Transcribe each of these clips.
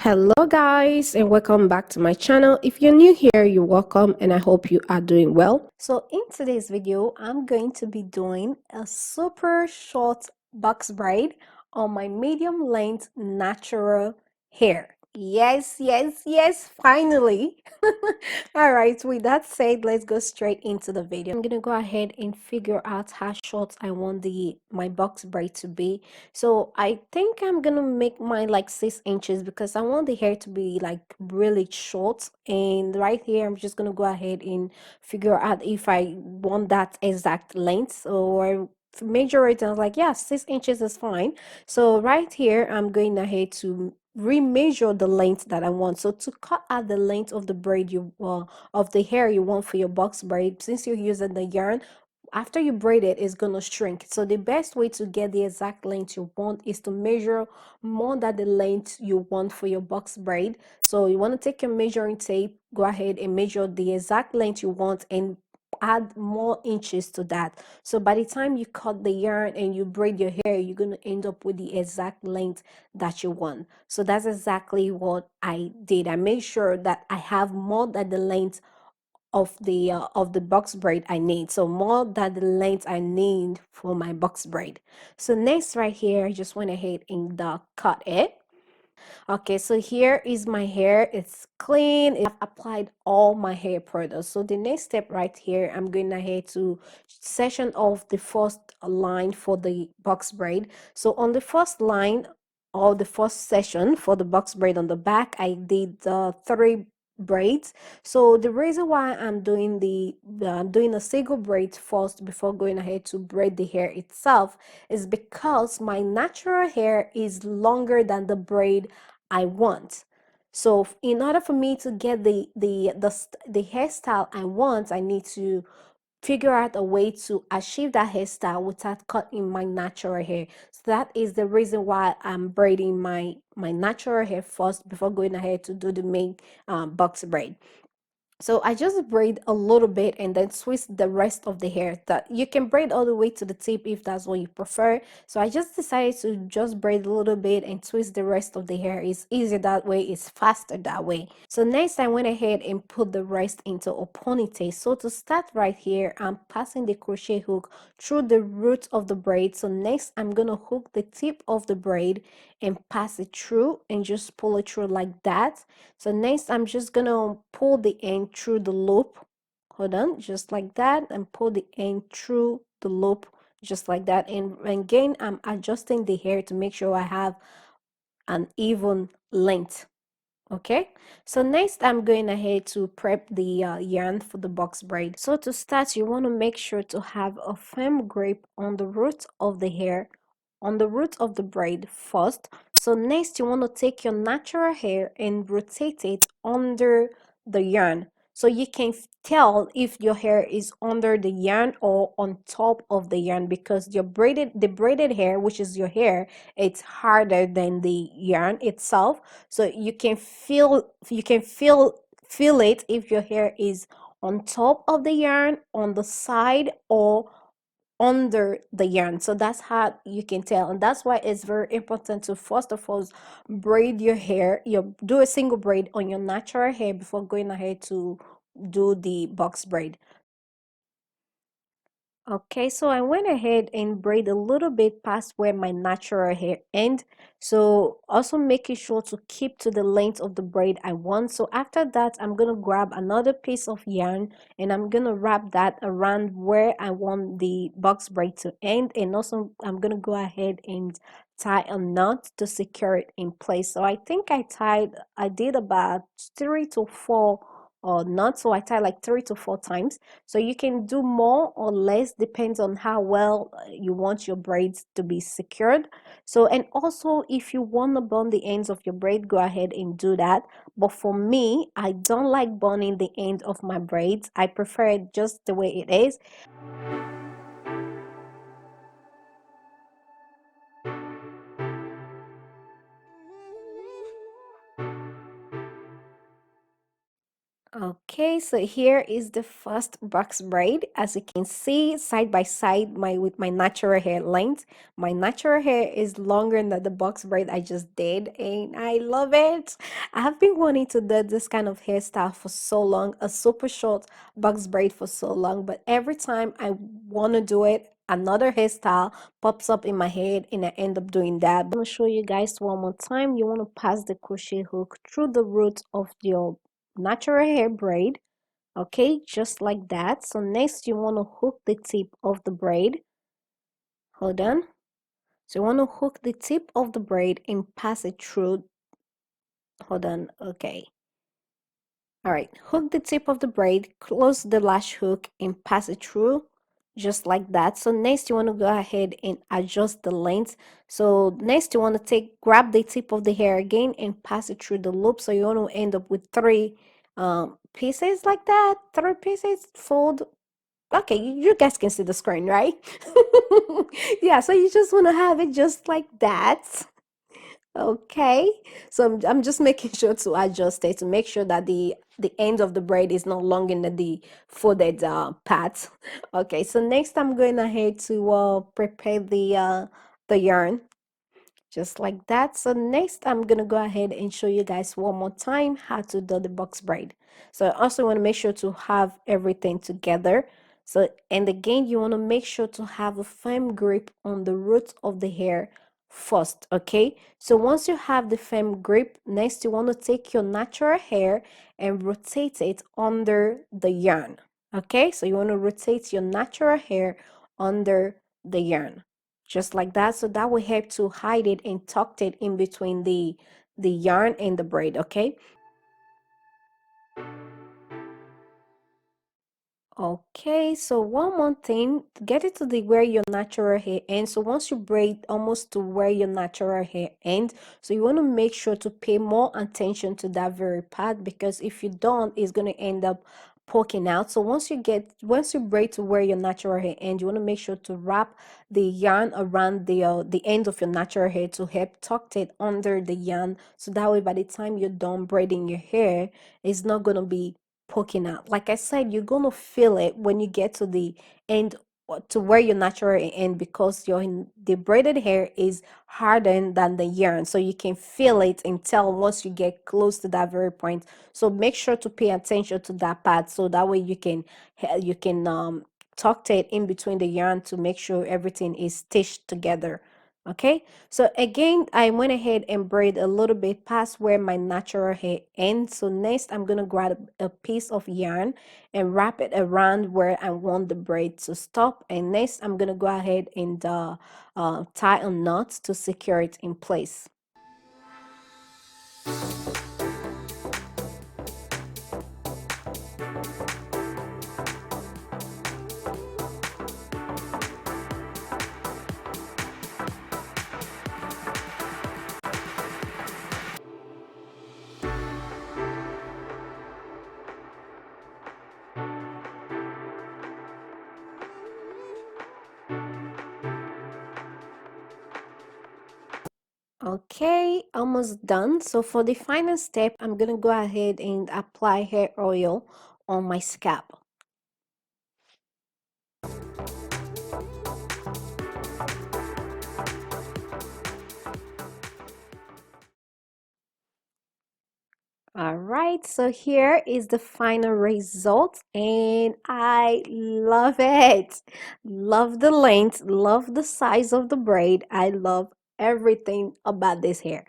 Hello guys and welcome back to my channel. If you're new here, you're welcome and I hope you are doing well. So in today's video, I'm going to be doing a super short box braid on my medium length natural hair. Yes, finally. All right, with that said, let's go straight into the video. I'm gonna go ahead and figure out how short I want my box braid to be. So I think I'm gonna make mine like 6 inches because I want the hair to be like really short. And right here, I'm just gonna go ahead and figure out if I want that exact length or measure it. And I was like, yeah, 6 inches is fine. So right here, I'm going ahead to remeasure the length that I want. So to cut out the length of the braid of the hair you want for your box braid, since you're using the yarn, after you braid it, it's gonna shrink. So the best way to get the exact length you want is to measure more than the length you want for your box braid. So you want to take your measuring tape, go ahead and measure the exact length you want and add more inches to that. So by the time you cut the yarn and you braid your hair, you're going to end up with the exact length that you want. So that's exactly what I did. I made sure that I have more than the length of the box braid I need, so more than the length I need for my box braid. So next right here, I just went ahead and cut it. Okay, so here is my hair. It's clean. I've applied all my hair products. So the next step right here, I'm going ahead to section off the first line for the box braid. So on the first line or the first section for the box braid on the back, I did 3 braids. So the reason why I'm doing a single braid first before going ahead to braid the hair itself is because my natural hair is longer than the braid I want. So in order for me to get the hairstyle I want, I need to figure out a way to achieve that hairstyle without cutting my natural hair. So that is the reason why I'm braiding my natural hair first before going ahead to do the main box braid. So I just braid a little bit and then twist the rest of the hair. That you can braid all the way to the tip if that's what you prefer. So I just decided to just braid a little bit and twist the rest of the hair. It's easier that way, it's faster that way. So next I went ahead and put the rest into a ponytail. So to start right here, I'm passing the crochet hook through the root of the braid. So next I'm gonna hook the tip of the braid and pass it through and just pull it through like that. So next I'm just gonna pull the end through the loop. Hold on, just like that, and pull the end through the loop just like that. And again, I'm adjusting the hair to make sure I have an even length. Okay, so next I'm going ahead to prep the yarn for the box braid. So to start, you want to make sure to have a firm grip on the root of the hair, on the root of the braid first. So next you want to take your natural hair and rotate it under the yarn, so you can tell if your hair is under the yarn or on top of the yarn, because the braided hair, which is your hair, it's harder than the yarn itself. So you can feel it if your hair is on top of the yarn, on the side, or under the yarn. So that's how you can tell, and that's why it's very important to first of all braid your hair. You do a single braid on your natural hair before going ahead to do the box braid. Okay, so I went ahead and braid a little bit past where my natural hair end. So also making sure to keep to the length of the braid I want. So after that, I'm going to grab another piece of yarn and I'm going to wrap that around where I want the box braid to end. And also I'm going to go ahead and tie a knot to secure it in place. So I think I did about 3 to 4 knots. So I tied like 3 to 4 times. So you can do more or less, depends on how well you want your braids to be secured. So, and also if you want to burn the ends of your braid, go ahead and do that. But for me, I don't like burning the end of my braids. I prefer it just the way it is. Okay, so here is the first box braid. As you can see, side by side, my with my natural hair length. My natural hair is longer than the box braid I just did, and I love it. I have been wanting to do this kind of hairstyle for so long, a super short box braid for so long, but every time I want to do it, another hairstyle pops up in my head, and I end up doing that. But I'm gonna show you guys one more time. You want to pass the crochet hook through the root of your natural hair braid, okay, just like that. So next you want to hook the tip of the braid. Hold on. So you want to hook the tip of the braid and pass it through. Hold on. Okay. All right, hook the tip of the braid, close the lash hook and pass it through just like that. So next you want to go ahead and adjust the length. So next you want to grab the tip of the hair again and pass it through the loop. So you want to end up with three pieces like that, three pieces fold. Okay, you guys can see the screen, right? Yeah, so you just want to have it just like that. Okay, so I'm just making sure to adjust it to make sure that the end of the braid is not longer than the folded part. Okay, so next I'm going ahead to prepare the yarn just like that. So next I'm gonna go ahead and show you guys one more time how to do the box braid. So I also want to make sure to have everything together. So, and again, you want to make sure to have a firm grip on the roots of the hair first. Okay, so once you have the firm grip, next you want to take your natural hair and rotate it under the yarn. Okay, so you want to rotate your natural hair under the yarn just like that. So that will help to hide it and tuck it in between the yarn and the braid. Okay. Okay, so one more thing, get it to the where your natural hair ends. So once you braid almost to where your natural hair ends, so you want to make sure to pay more attention to that very part, because if you don't, it's going to end up poking out. So once you braid to where your natural hair ends, you want to make sure to wrap the yarn around the end of your natural hair to help tuck it under the yarn, so that way by the time you're done braiding your hair, it's not going to be poking out. Like I said, you're gonna feel it when you get to the end, to where your natural hair end, because the braided hair is harder than the yarn, so you can feel it and tell once you get close to that very point. So make sure to pay attention to that part, so that way you can tuck it in between the yarn to make sure everything is stitched together. Okay, so again, I went ahead and braid a little bit past where my natural hair ends. So next I'm gonna grab a piece of yarn and wrap it around where I want the braid to stop, and next I'm gonna go ahead and tie a knot to secure it in place. Okay, almost done. So for the final step, I'm gonna go ahead and apply hair oil on my scalp. All right, so here is the final result, and I love it. Love the length, love the size of the braid. I love everything about this hair.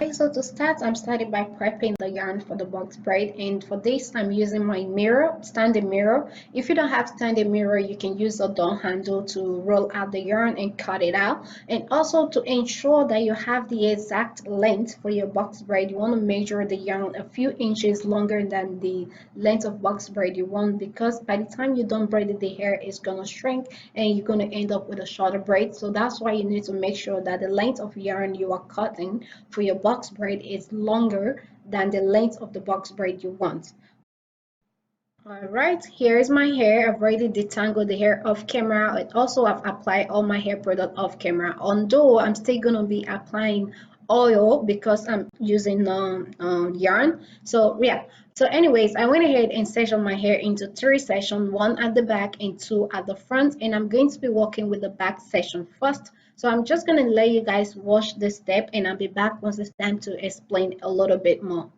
Okay, so to start, I'm starting by prepping the yarn for the box braid, and for this I'm using my mirror, standing mirror. If you don't have standing mirror, you can use a door handle to roll out the yarn and cut it out. And also, to ensure that you have the exact length for your box braid, you want to measure the yarn a few inches longer than the length of box braid you want, because by the time you're done braiding, the hair is gonna shrink and you're gonna end up with a shorter braid. So that's why you need to make sure that the length of yarn you are cutting for your box braid is longer than the length of the box braid you want. Alright, here's my hair. I've already detangled the hair off camera. I also have applied all my hair product off camera. Although I'm still gonna be applying oil because I'm using yarn. So yeah. So anyways, I went ahead and sectioned my hair into three sections, one at the back and two at the front. And I'm going to be working with the back section first. So I'm just gonna let you guys watch this step and I'll be back once it's time to explain a little bit more.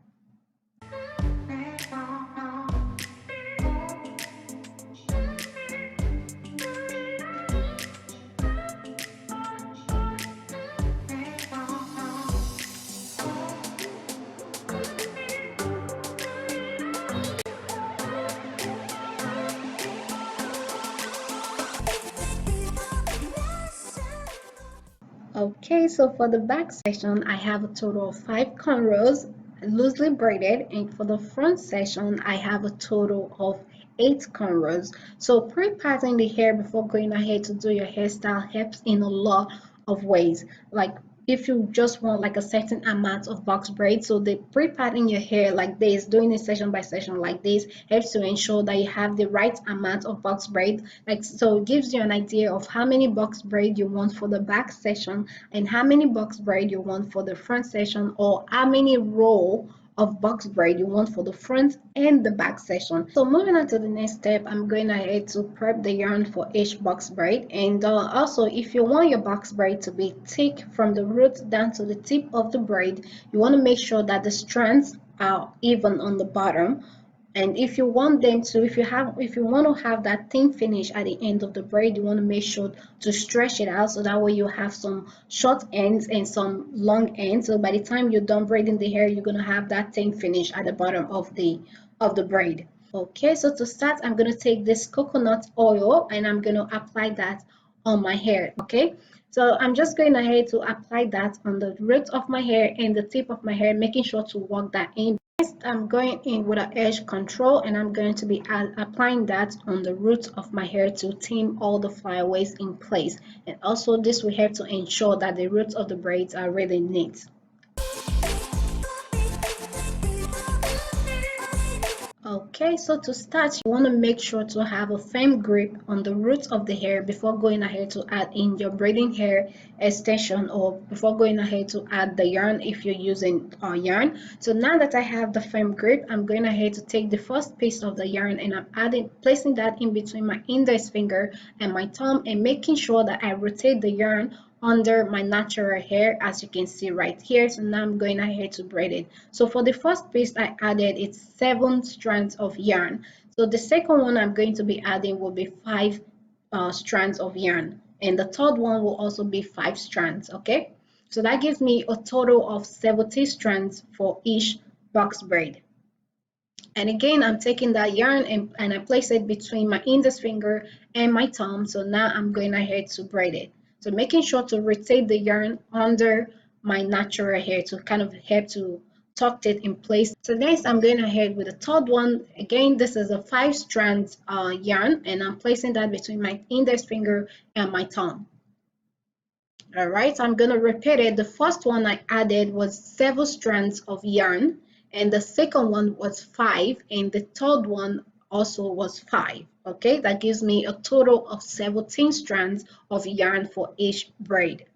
Okay, so for the back section, I have a total of 5 cornrows, loosely braided, and for the front section, I have a total of 8 cornrows. So pre-parting the hair before going ahead to do your hairstyle helps in a lot of ways. Like if you just want like a certain amount of box braid, so the pre-parting your hair like this, doing it session by session like this, helps to ensure that you have the right amount of box braid. Like so, it gives you an idea of how many box braid you want for the back section and how many box braid you want for the front section, or how many row of box braid you want for the front and the back section. So moving on to the next step, I'm going ahead to prep the yarn for each box braid. And also, if you want your box braid to be thick from the root down to the tip of the braid, you want to make sure that the strands are even on the bottom. And if you want them to, if you want to have that thin finish at the end of the braid, you want to make sure to stretch it out so that way you have some short ends and some long ends. So by the time you're done braiding the hair, you're gonna have that thin finish at the bottom of the braid. Okay, so to start, I'm gonna take this coconut oil and I'm gonna apply that on my hair. Okay, so I'm just going ahead to apply that on the root of my hair and the tip of my hair, making sure to work that in. Next, I'm going in with an edge control and I'm going to be applying that on the roots of my hair to tame all the flyaways in place. And also this will help to ensure that the roots of the braids are really neat. Okay, so to start, you want to make sure to have a firm grip on the roots of the hair before going ahead to add in your braiding hair extension, or before going ahead to add the yarn if you're using yarn. So now that I have the firm grip, I'm going ahead to take the first piece of the yarn and I'm placing that in between my index finger and my thumb and making sure that I rotate the yarn under my natural hair, as you can see right here. So now I'm going ahead to braid it. So for the first piece I added, it's 7 strands of yarn. So the second one I'm going to be adding will be 5 strands of yarn, and the third one will also be 5 strands. Okay, so that gives me a total of 70 strands for each box braid. And again, I'm taking that yarn and I place it between my index finger and my thumb. So now I'm going ahead to braid it. So making sure to rotate the yarn under my natural hair to kind of help to tuck it in place. So next, I'm going ahead with the third one. Again, this is a 5 strands yarn and I'm placing that between my index finger and my thumb. All right, so I'm going to repeat it. The first one I added was 7 strands of yarn, and the second one was 5, and the third one also was 5. Okay, that gives me a total of 17 strands of yarn for each braid.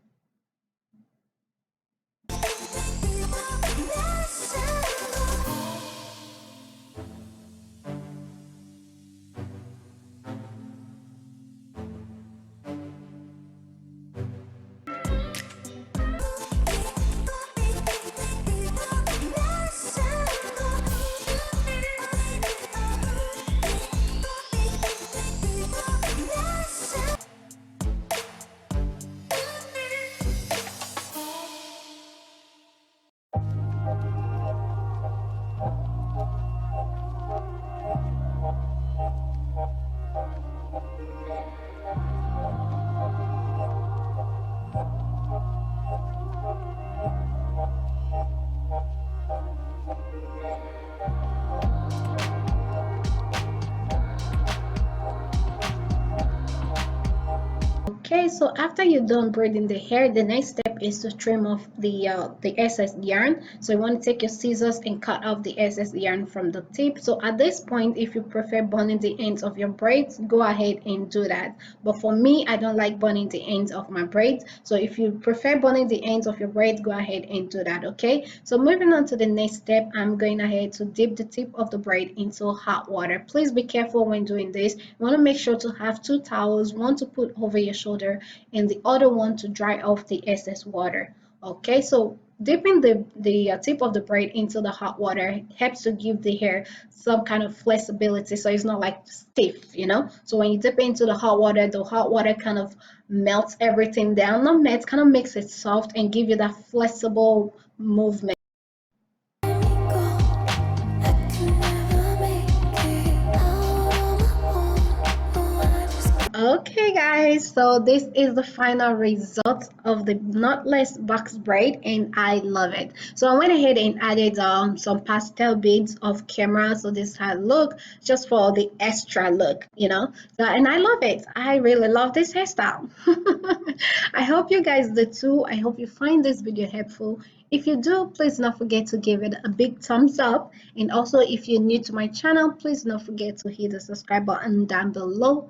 Okay, so after you're done braiding the hair, the next step step is to trim off the excess yarn. So you want to take your scissors and cut off the excess yarn from the tip. So at this point, if you prefer burning the ends of your braids, go ahead and do that. But for me, I don't like burning the ends of my braids. So if you prefer burning the ends of your braids, go ahead and do that. Okay, so moving on to the next step, I'm going ahead to dip the tip of the braid into hot water. Please be careful when doing this. You want to make sure to have two towels, one to put over your shoulder and the other one to dry off the excess water. Okay, so dipping the tip of the braid into the hot water helps to give the hair some kind of flexibility, so it's not like stiff, you know. So when you dip into the hot water kind of melts everything down, not melts, kind of makes it soft and give you that flexible movement. Okay guys, so this is the final result of the knotless box braid and I love it. So I went ahead and added some pastel beads of camera, so this had look just for the extra look, you know. So and I love it. I really love this hairstyle. I hope you guys do too. I hope you find this video helpful. If you do, please don't forget to give it a big thumbs up, and also if you're new to my channel, please don't forget to hit the subscribe button down below.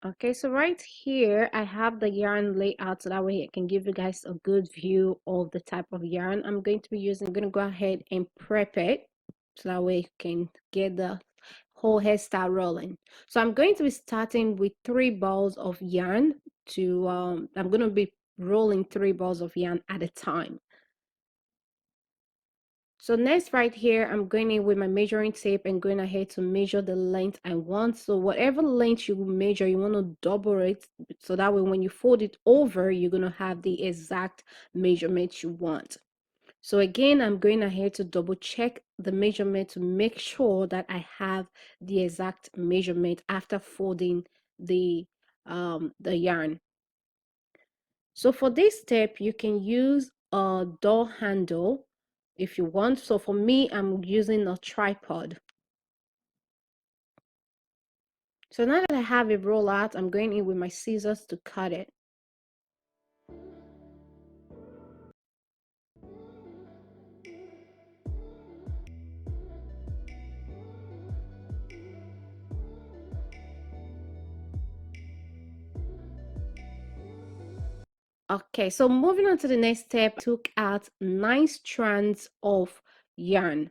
Okay, so right here I have the yarn laid out so that way I can give you guys a good view of the type of yarn I'm going to be using. I'm going to go ahead and prep it so that way you can get the whole hairstyle rolling. So I'm going to be starting with 3 balls of yarn to I'm going to be rolling 3 balls of yarn at a time. So next right here, I'm going in with my measuring tape and going ahead to measure the length I want. So whatever length you measure, you want to double it. So that way when you fold it over, you're going to have the exact measurement you want. So again, I'm going ahead to double check the measurement to make sure that I have the exact measurement after folding the yarn. So for this step, you can use a door handle if you want. So for me, I'm using a tripod. So now that I have it roll out, I'm going in with my scissors to cut it. Okay, so moving on to the next step, I took out 9 strands of yarn.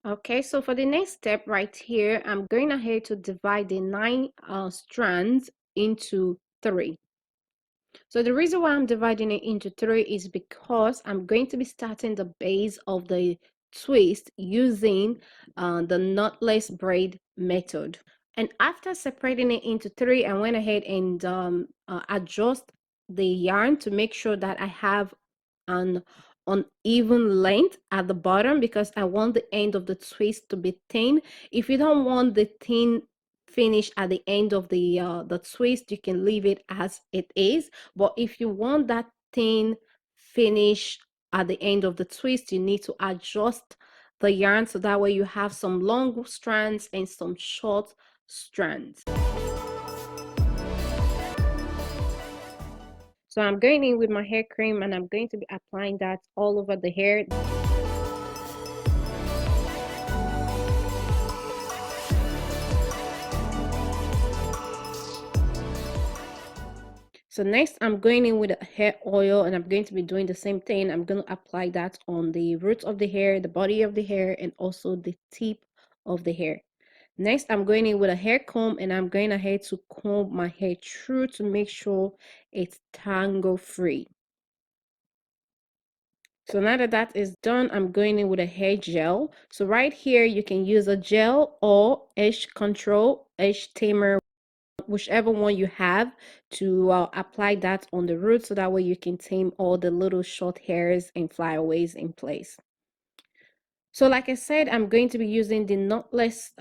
Okay, so for the next step right here, I'm going ahead to divide the 9 strands into 3. So the reason why I'm dividing it into 3 is because I'm going to be starting the base of the twist using the knotless braid method. And after separating it into 3, I went ahead and adjust the yarn to make sure that I have an uneven length at the bottom because I want the end of the twist to be thin. If you don't want the thin finish at the end of the twist, you can leave it as it is. But if you want that thin finish at the end of the twist, you need to adjust the yarn so that way you have some long strands and some short strands. So I'm going in with my hair cream and I'm going to be applying that all over the hair. So next I'm going in with a hair oil and I'm going to be doing the same thing. I'm going to apply that on the roots of the hair, the body of the hair, and also the tip of the hair. Next, I'm going in with a hair comb and I'm going ahead to comb my hair through to make sure it's tangle free. So now that that is done, I'm going in with a hair gel. So right here, you can use a gel or edge control, edge tamer, whichever one you have to apply that on the root so that way you can tame all the little short hairs and flyaways in place. So like I said, I'm going to be using the knotless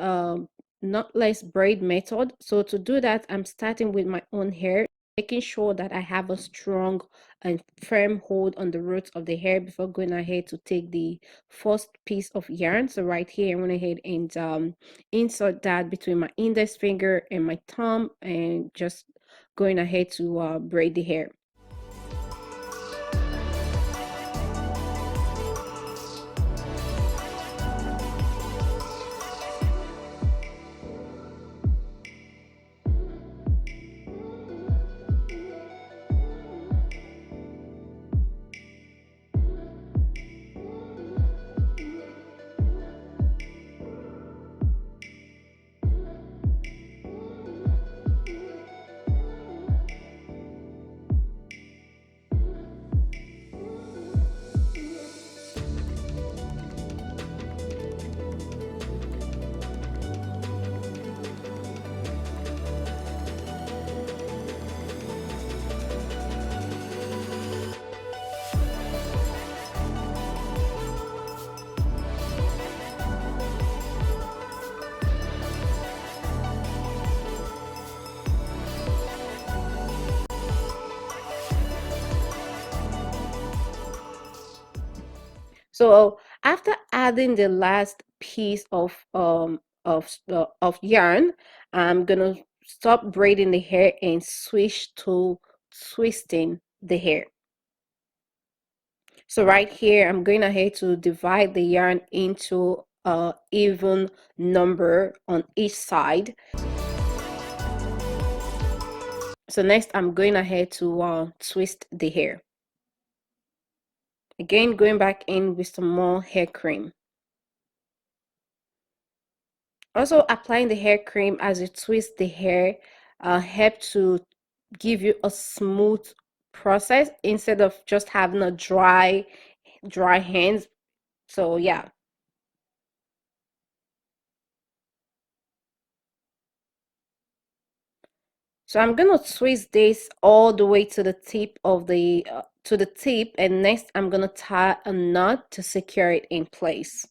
braid method. So to do that, I'm starting with my own hair. making sure that I have a strong and firm hold on the roots of the hair before going ahead to take the first piece of yarn. So right here I went ahead and insert that between my index finger and my thumb, and just going ahead to braid the hair. So after adding the last piece of yarn, I'm gonna stop braiding the hair and switch to twisting the hair. So right here, I'm going ahead to divide the yarn into a even number on each side. So next, I'm going ahead to twist the hair. Again, going back in with some more hair cream. Also, applying the hair cream as you twist the hair help to give you a smooth process instead of just having a dry hands. So yeah. So I'm gonna twist this all the way to the tip of the and next I'm gonna tie a knot to secure it in place.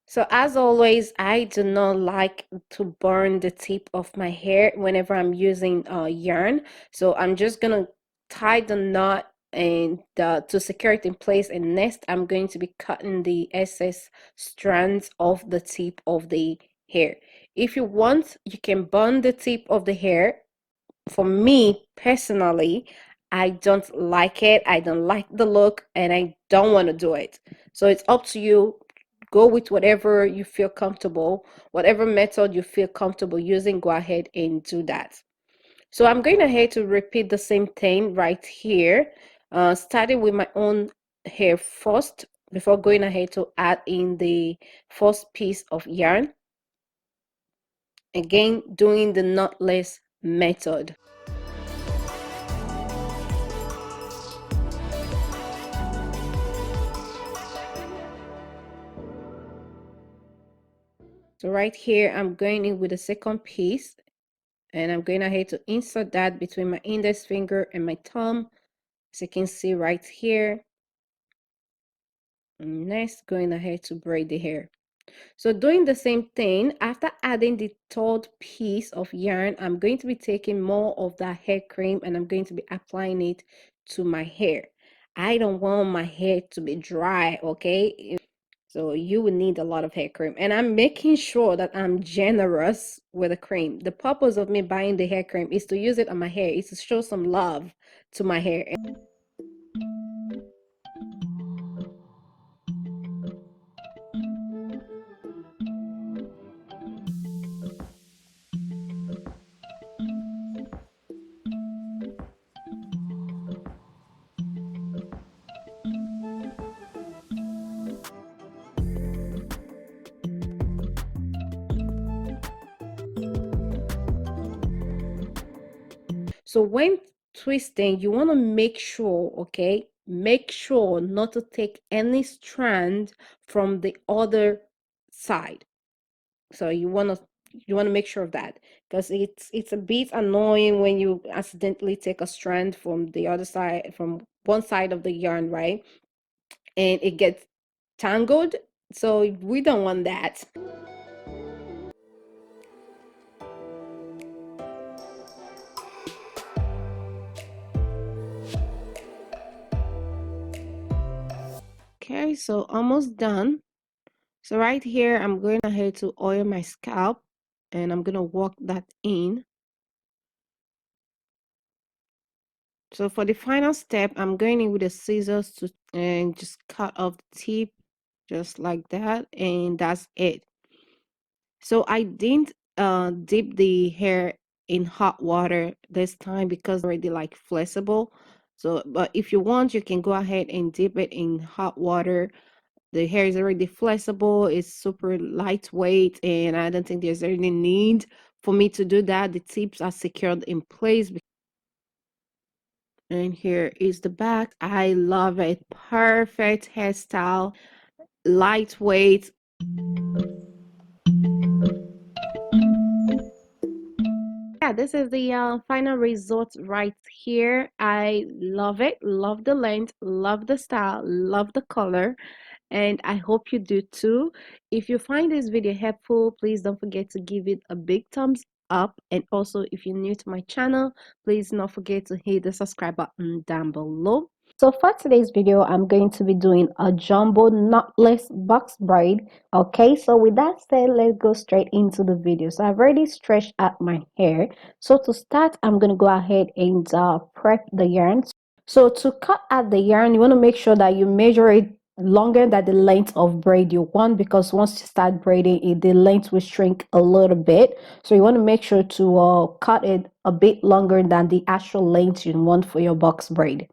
So as always, I do not like to burn the tip of my hair whenever I'm using yarn. So I'm just gonna tie the knot and to secure it in place, and next I'm going to be cutting the excess strands of the tip of the hair. If you want, you can burn the tip of the hair. For me personally, I don't like it. I don't like the look, and I don't want to do it. So it's up to you. Go with whatever you feel comfortable, whatever method you feel comfortable using, go ahead and do that. So I'm going ahead to repeat the same thing right here, starting with my own hair first before going ahead to add in the first piece of yarn. Again, doing the knotless method. So right here, I'm going in with the second piece, and I'm going ahead to insert that between my index finger and my thumb, as you can see right here. And next, going ahead to braid the hair. So doing the same thing, after adding the third piece of yarn, I'm going to be taking more of that hair cream and I'm going to be applying it to my hair. I don't want my hair to be dry, okay? So you will need a lot of hair cream, and I'm making sure that I'm generous with the cream. The purpose of me buying the hair cream is to use it on my hair, is to show some love to my hair. So when twisting, you want to make sure, okay, make sure not to take any strand from the other side. So you want to make sure of that, because it's a bit annoying when you accidentally take a strand from the other side, from one side of the yarn, right? And it gets tangled. So we don't want that. Okay, so almost done. So right here, I'm going ahead to oil my scalp and I'm gonna walk that in. So for the final step, I'm going in with the scissors to and just cut off the tip just like that, and that's it. So I didn't dip the hair in hot water this time because already like flexible. So but if you want, you can go ahead and dip it in hot water. The hair is already flexible, it's super lightweight, and I don't think there's any need for me to do that. The tips are secured in place. And here is the back. I love it. Perfect hairstyle, lightweight. Yeah, this is the final result right here. I love it. Love the length, love the style, love the color, and I hope you do too. If you find this video helpful, please don't forget to give it a big thumbs up. And also, if you're new to my channel, please don't forget to hit the subscribe button down below. So for today's video, I'm going to be doing a jumbo knotless box braid. Okay, so with that said, let's go straight into the video. So I've already stretched out my hair. So to start, I'm going to go ahead and prep the yarn. So to cut out the yarn, you want to make sure that you measure it longer than the length of braid you want, because once you start braiding it, the length will shrink a little bit. So you want to make sure to cut it a bit longer than the actual length you want for your box braid.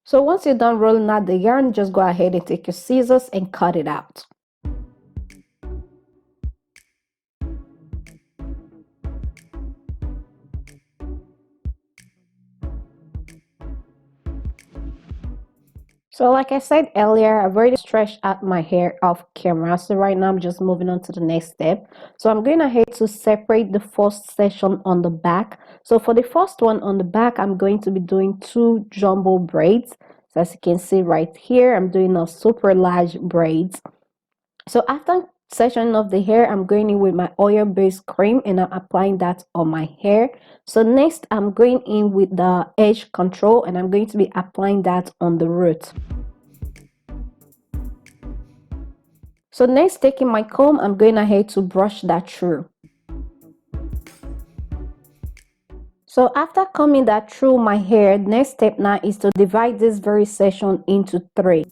So once you're done rolling out the yarn, just go ahead and take your scissors and cut it out. So like I said earlier, I've already stretched out my hair off camera. So right now I'm just moving on to the next step. So I'm going ahead to separate the first section on the back. So for the first one on the back, I'm going to be doing 2 jumbo braids. So as you can see right here, I'm doing a super large braids. So after sectioning off the hair, I'm going in with my oil-based cream and I'm applying that on my hair. So next, I'm going in with the edge control and I'm going to be applying that on the root. So next, taking my comb, I'm going ahead to brush that through. So after combing that through my hair, next step now is to divide this very section into 3.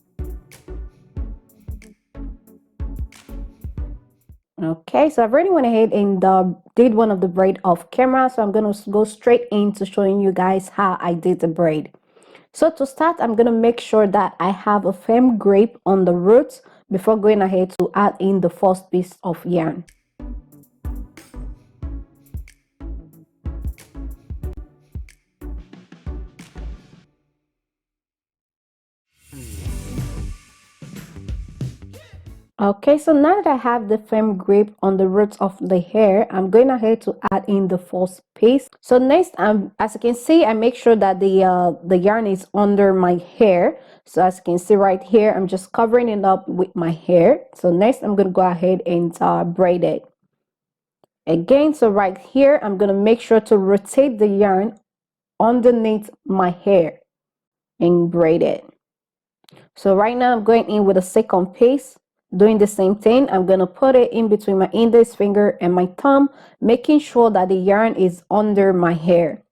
Okay, so I've already went ahead and did one of the braid off camera, so I'm going to go straight into showing you guys how I did the braid. So to start, I'm going to make sure that I have a firm grip on the roots before going ahead to add in the first piece of yarn. Okay, so now that I have the firm grip on the roots of the hair, I'm going ahead to add in the first piece. So next, as you can see, I make sure that the yarn is under my hair. So as you can see right here, I'm just covering it up with my hair. So next, I'm going to go ahead and braid it. Again, so right here, I'm going to make sure to rotate the yarn underneath my hair and braid it. So right now, I'm going in with a second piece. Doing the same thing, I'm going to put it in between my index finger and my thumb, making sure that the yarn is under my hair.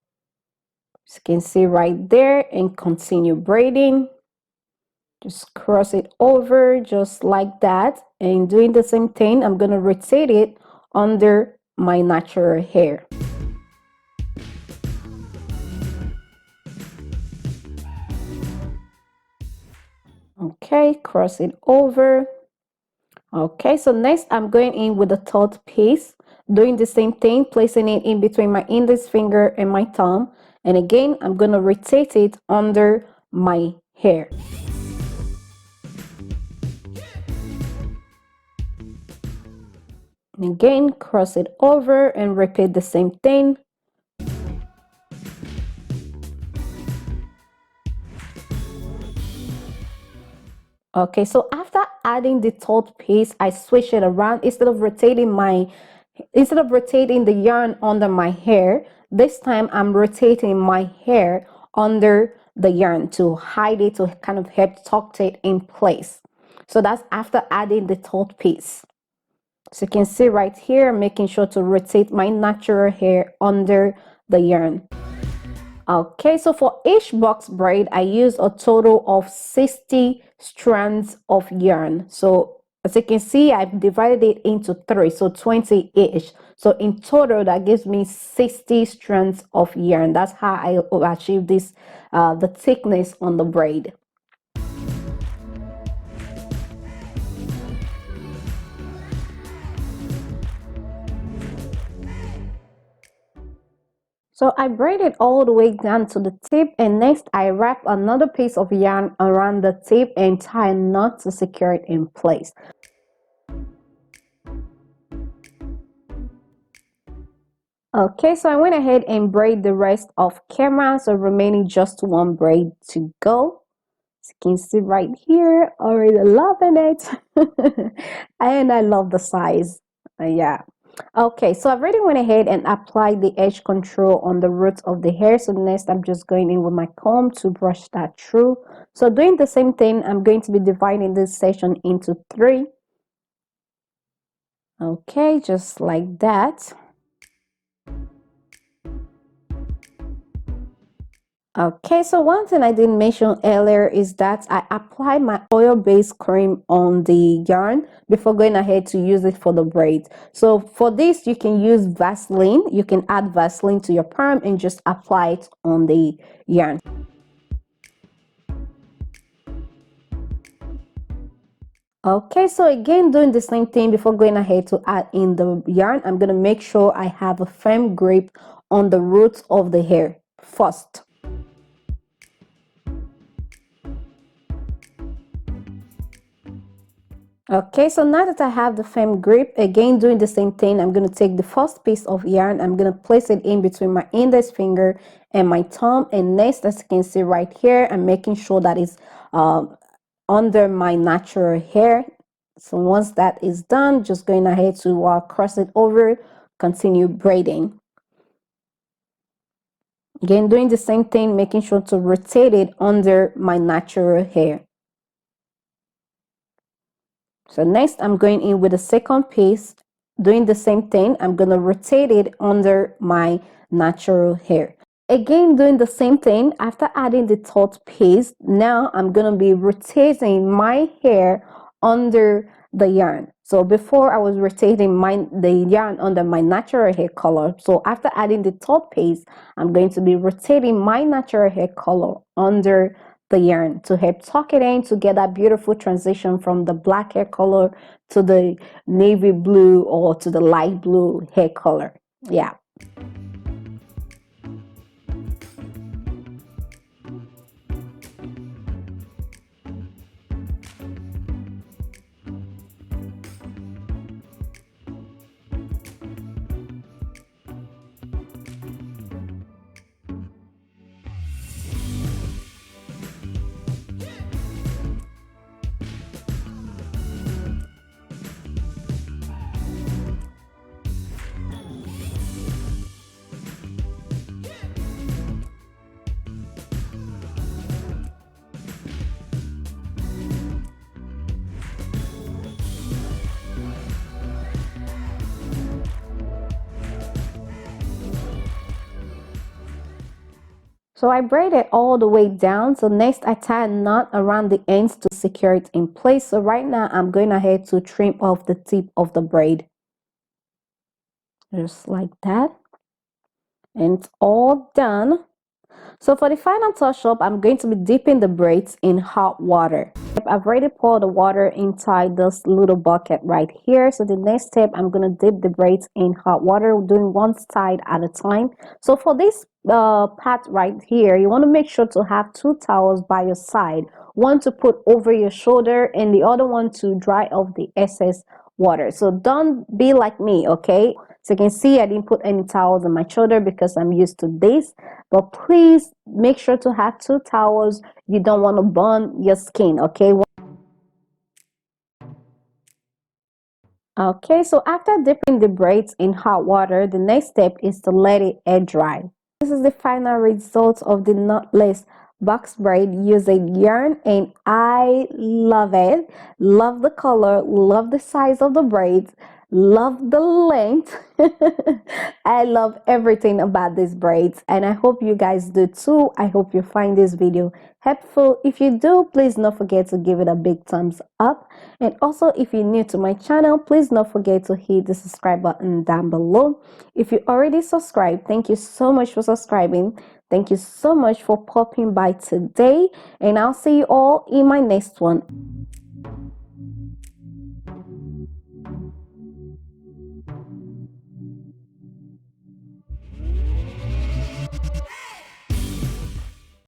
As you can see right there, and continue braiding. Just cross it over just like that, and doing the same thing, I'm going to rotate it under my natural hair. Okay, cross it over. Okay, so next I'm going in with the third piece, doing the same thing, placing it in between my index finger and my thumb, and again I'm going to rotate it under my hair. And again, cross it over and repeat the same thing. Okay, so after adding the third piece, I switch it around. Instead of rotating the yarn under my hair, this time I'm rotating my hair under the yarn to hide it, to kind of help tuck it in place. So that's after adding the third piece. So you can see right here, making sure to rotate my natural hair under the yarn. Okay, so for each box braid, I use a total of 60 strands of yarn. So as you can see, I've divided it into 3, so 20 each. So in total, that gives me 60 strands of yarn. That's how I achieve this, the thickness on the braid. So I braid it all the way down to the tip, and next I wrap another piece of yarn around the tip and tie a knot to secure it in place. Okay, so I went ahead and braid the rest of camera, so remaining just one braid to go. As you can see right here, already loving it. And I love the size. Yeah. Okay, so I've already went ahead and applied the edge control on the roots of the hair. So next I'm just going in with my comb to brush that through. So doing the same thing, I'm going to be dividing this section into 3. Okay, just like that. Okay, so one thing I didn't mention earlier is that I apply my oil-based cream on the yarn before going ahead to use it for the braids. So for this, you can use Vaseline. You can add Vaseline to your perm and just apply it on the yarn. Okay, so again, doing the same thing before going ahead to add in the yarn, I'm going to make sure I have a firm grip on the roots of the hair first. Okay, so now that I have the firm grip, again doing the same thing, I'm going to take the first piece of yarn, I'm going to place it in between my index finger and my thumb, and next, as you can see right here, I'm making sure that it's under my natural hair. So once that is done, just going ahead to cross it over, continue braiding. Again, doing the same thing, making sure to rotate it under my natural hair. So next I'm going in with the second piece, doing the same thing. I'm going to rotate it under my natural hair. Again, doing the same thing after adding the third piece. Now I'm going to be rotating my hair under the yarn. So before I was rotating the yarn under my natural hair color. So after adding the third piece, I'm going to be rotating my natural hair color under the yarn to help tuck it in to get that beautiful transition from the black hair color to the navy blue or to the light blue hair color. Yeah. So I braid it all the way down. So next I tie a knot around the ends to secure it in place. So right now I'm going ahead to trim off the tip of the braid. Just like that. And it's all done. So for the final touch up, I'm going to be dipping the braids in hot water. I've already poured the water inside this little bucket right here. So the next step, I'm going to dip the braids in hot water, doing one side at a time. So for this part right here, you want to make sure to have 2 towels by your side, one to put over your shoulder and the other one to dry off the excess water. So don't be like me, okay? So you can see I didn't put any towels on my shoulder because I'm used to this, but please make sure to have 2 towels. You don't want to burn your skin, okay? Okay, so after dipping the braids in hot water, the next step is to let it air dry. This is the final result of the knotless box braid using yarn, and I love it. Love the color, love the size of the braids, love the length. I love everything about these braids, and I hope you guys do too. I hope you find this video helpful. If you do, please don't forget to give it a big thumbs up, and also if you're new to my channel, please don't forget to hit the subscribe button down below. If you already subscribed, thank you so much for subscribing. Thank you so much for popping by today, and I'll see you all in my next one.